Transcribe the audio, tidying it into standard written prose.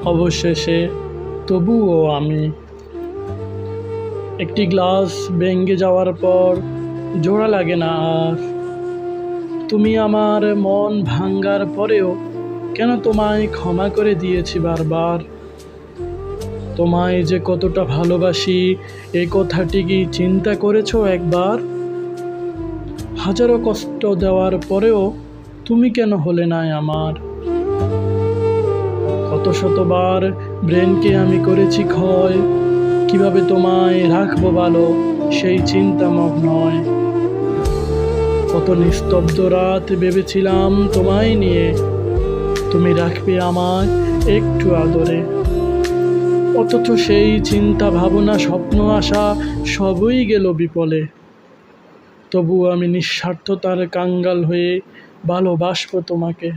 অবশেষে তবুও আমি একটি গ্লাস ভেঙে যাওয়ার পর জোড়া লাগে না আর। তুমি আমার মন ভাঙ্গার পরেও কেন তোমায় ক্ষমা করে দিয়েছি বারবার। তোমায় যে কতটা ভালোবাসি এই কথাটি কি চিন্তা করেছো একবার? হাজারো কষ্ট দেওয়ার পরেও তুমি কেন হলে না আমার? কত শতবার ব্রেনকে আমি করেছি ক্ষয়, কিভাবে তোমায় রাখবো ভালো সেই চিন্তামগ্ন নয়। কত নিস্তব্ধ রাত ভেবেছিলাম তোমায় নিয়ে, তুমি রাখবে আমায় একটু আদরে। অথচ সেই চিন্তা ভাবনা স্বপ্ন আশা সবই গেল বিফলে। তবুও আমি নিঃস্বার্থতার কাঙ্গাল হয়ে ভালোবাসবো তোমাকে।